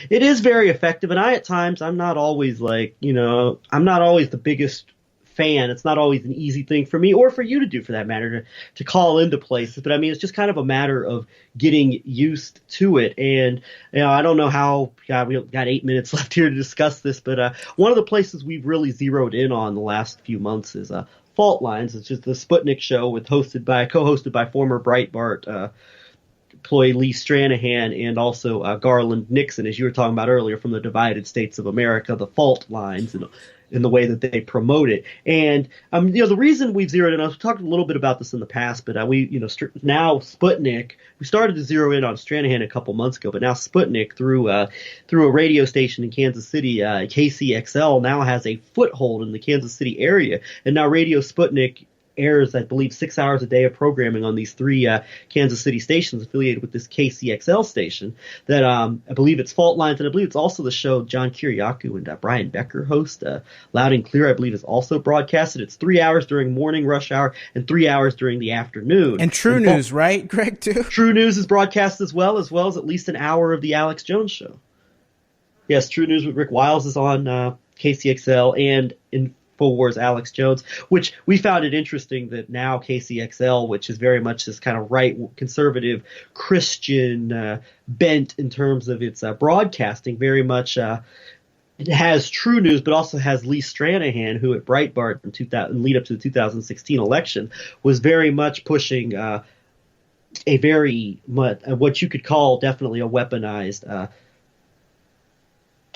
it is very effective. And at times, I'm not always I'm not always the biggest fan. It's not always an easy thing for me or for you to do, for that matter, to call into places. But I mean, it's just kind of a matter of getting used to it. And I don't know how. We've got 8 minutes left here to discuss this, but one of the places we've really zeroed in on the last few months is Fault Lines. It's just the Sputnik show co-hosted by former Breitbart employee Lee Stranahan and also Garland Nixon, as you were talking about earlier, from the Divided States of America, the Fault Lines, and in the way that they promote it. And the reason we've zeroed in, I've talked a little bit about this in the past, but now Sputnik, we started to zero in on Stranahan a couple months ago, but now Sputnik through a radio station in Kansas City, KCXL, now has a foothold in the Kansas City area, and now Radio Sputnik airs, I believe, 6 hours a day of programming on these three Kansas City stations affiliated with this KCXL station that I believe it's Fault Lines, and I believe it's also the show John Kiriakou and Brian Becker host. Loud and Clear, I believe, is also broadcasted. It's 3 hours during morning rush hour and 3 hours during the afternoon. And True News, right, Greg, too? True News is broadcast as well as at least an hour of the Alex Jones show. Yes, True News with Rick Wiles is on KCXL, and InfoWars Alex Jones, which we found it interesting that now KCXL, which is very much this kind of right conservative Christian bent in terms of its broadcasting, very much it has True News, but also has Lee Stranahan, who at Breitbart in lead up to the 2016 election was very much pushing what you could call definitely a weaponized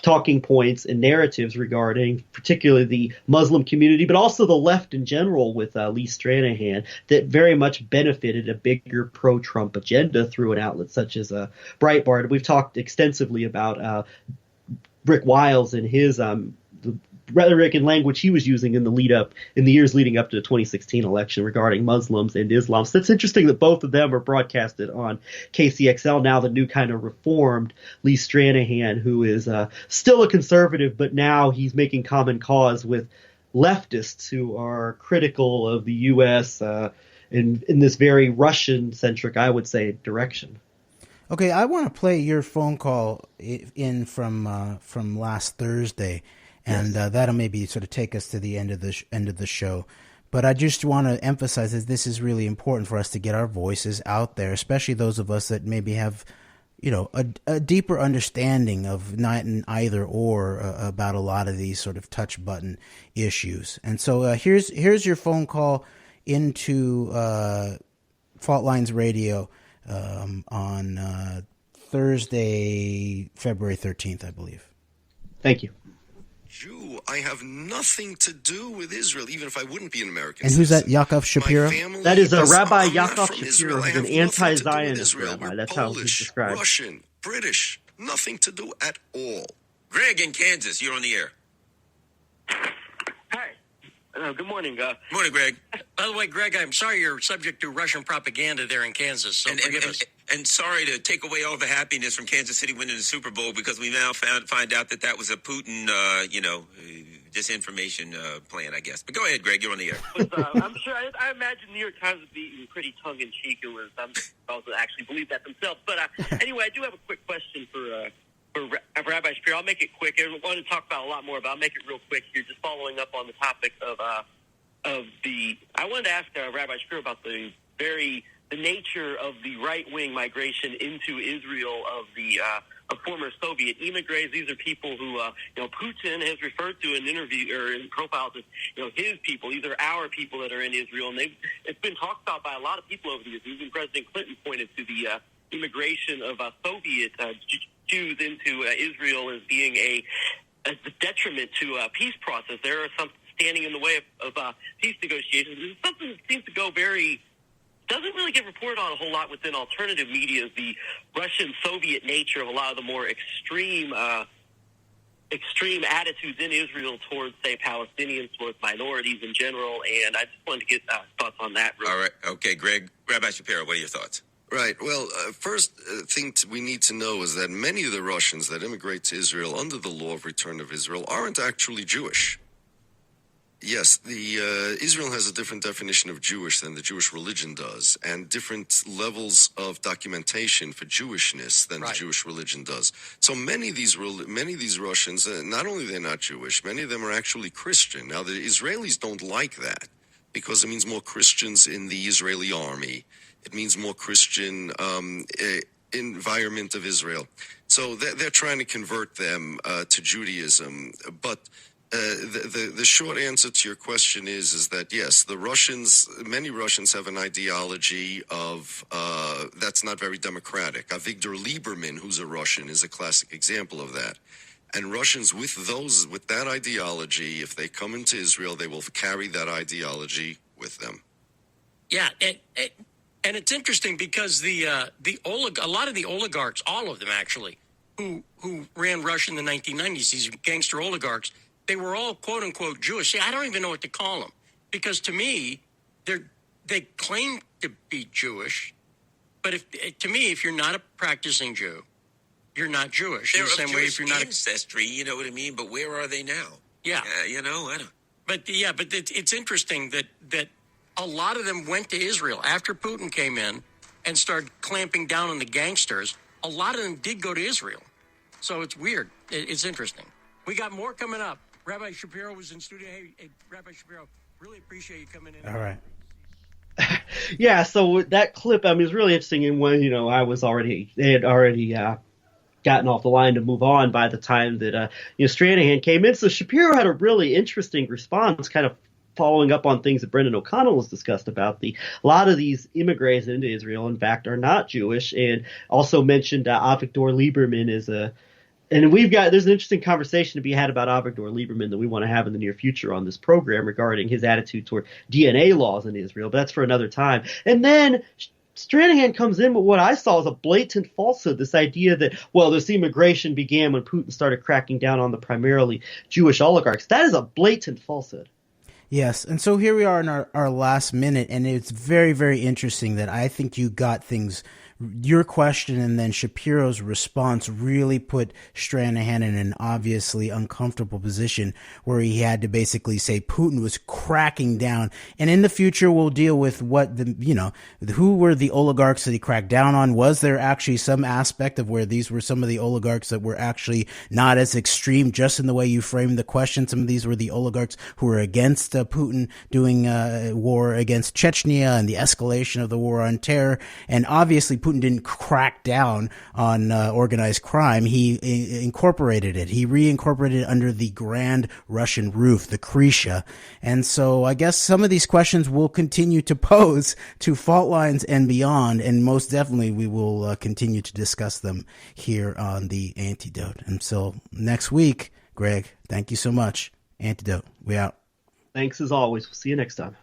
talking points and narratives regarding particularly the Muslim community, but also the left in general with Lee Stranahan, that very much benefited a bigger pro-Trump agenda through an outlet such as Breitbart. We've talked extensively about Rick Wiles and his the rhetoric and language he was using in the years leading up to the 2016 election regarding Muslims and Islam. So it's interesting that both of them are broadcasted on KCXL now. The new kind of reformed Lee Stranahan, who is still a conservative, but now he's making common cause with leftists who are critical of the U.S. In this very Russian-centric, I would say, direction. Okay, I want to play your phone call in from last Thursday. And that'll maybe sort of take us to the end of the show. But I just want to emphasize that this is really important for us to get our voices out there, especially those of us that maybe have, a deeper understanding of not an either or about a lot of these sort of touch button issues. And so here's your phone call into Fault Lines Radio on Thursday, February 13th, I believe. Thank you. Jew, I have nothing to do with Israel, even if I wouldn't be an American. And who's that, Yaakov Shapiro? That is Rabbi Yaakov Shapiro, who's an anti-Zionist rabbi. That's how he's described. Russian, British, nothing to do at all. Greg in Kansas, you're on the air. Hi. Good morning. Morning, Greg. By the way, Greg, I'm sorry you're subject to Russian propaganda there in Kansas, so forgive us. And sorry to take away all the happiness from Kansas City winning the Super Bowl, because we now find out that was a Putin, disinformation plan, I guess. But go ahead, Greg. You're on the air. I'm sure. I imagine New York Times would be pretty tongue-in-cheek. It was supposed to actually believe that themselves. But anyway, I do have a quick question for Rabbi Shapiro. I'll make it quick. I want to talk about a lot more, but I'll make it real quick here, just following up on the topic of the. I wanted to ask Rabbi Shapiro about the nature of the right-wing migration into Israel of the former Soviet immigrants. These are people who, Putin has referred to in interview or in profiles as, his people. These are our people that are in Israel, and it's been talked about by a lot of people over the years. Even President Clinton pointed to the immigration of Soviet Jews into Israel as being a detriment to a peace process. There are some standing in the way of peace negotiations. It's something that seems to go doesn't really get reported on a whole lot within alternative media, is the Russian-Soviet nature of a lot of the more extreme attitudes in Israel towards, say, Palestinians, towards minorities in general. And I just wanted to get thoughts on that. Really. All right. Okay, Greg. Rabbi Shapiro, what are your thoughts? Right. Well, first thing we need to know is that many of the Russians that immigrate to Israel under the law of return of Israel aren't actually Jewish. Yes, Israel has a different definition of Jewish than the Jewish religion does, and different levels of documentation for Jewishness than the Jewish religion does. So many of these Russians, not only they're not Jewish, many of them are actually Christian. Now, the Israelis don't like that because it means more Christians in the Israeli army. It means more Christian environment of Israel. So they're trying to convert them to Judaism, but the short answer to your question is that yes, many Russians have an ideology of that's not very democratic. Avigdor Lieberman, who's a Russian, is a classic example of that. And Russians with that ideology, if they come into Israel, they will carry that ideology with them. Yeah, and it's interesting because a lot of the oligarchs, all of them actually, who ran Russia in the 1990s, these gangster oligarchs, they were all quote unquote Jewish. See, I don't even know what to call them because to me, they claim to be Jewish, but if you're not a practicing Jew, you're not Jewish. They're in the same of way, Jewish if you're not ancestry, you know what I mean. But where are they now? Yeah, I don't. But it's interesting that a lot of them went to Israel after Putin came in and started clamping down on the gangsters. A lot of them did go to Israel, so it's weird. It's interesting. We got more coming up. Rabbi Shapiro was in studio. Hey, Rabbi Shapiro, really appreciate you coming in. All right. Yeah, so that clip, is really interesting. And when, they had already gotten off the line to move on by the time that, Stranahan came in. So Shapiro had a really interesting response, kind of following up on things that Brendan O'Connell has discussed about a lot of these immigrants into Israel, in fact, are not Jewish, and also mentioned Avigdor Lieberman is and there's an interesting conversation to be had about Avigdor Lieberman that we want to have in the near future on this program regarding his attitude toward DNA laws in Israel, but that's for another time. And then Stranahan comes in with what I saw as a blatant falsehood, this idea that, this immigration began when Putin started cracking down on the primarily Jewish oligarchs. That is a blatant falsehood. Yes, and so here we are in our last minute, and it's very, very interesting that I think you got things your question and then Shapiro's response really put Stranahan in an obviously uncomfortable position where he had to basically say Putin was cracking down. And in the future, we'll deal with what who were the oligarchs that he cracked down on? Was there actually some aspect of where these were some of the oligarchs that were actually not as extreme, just in the way you framed the question? Some of these were the oligarchs who were against Putin doing war against Chechnya and the escalation of the war on terror. And obviously, Putin didn't crack down on organized crime. He incorporated it. He reincorporated it under the grand Russian roof, the Krisha. And so I guess some of these questions will continue to pose to fault lines and beyond. And most definitely we will continue to discuss them here on the Antedote. Until next week, Greg, thank you so much. Antedote, we out. Thanks as always. We'll see you next time.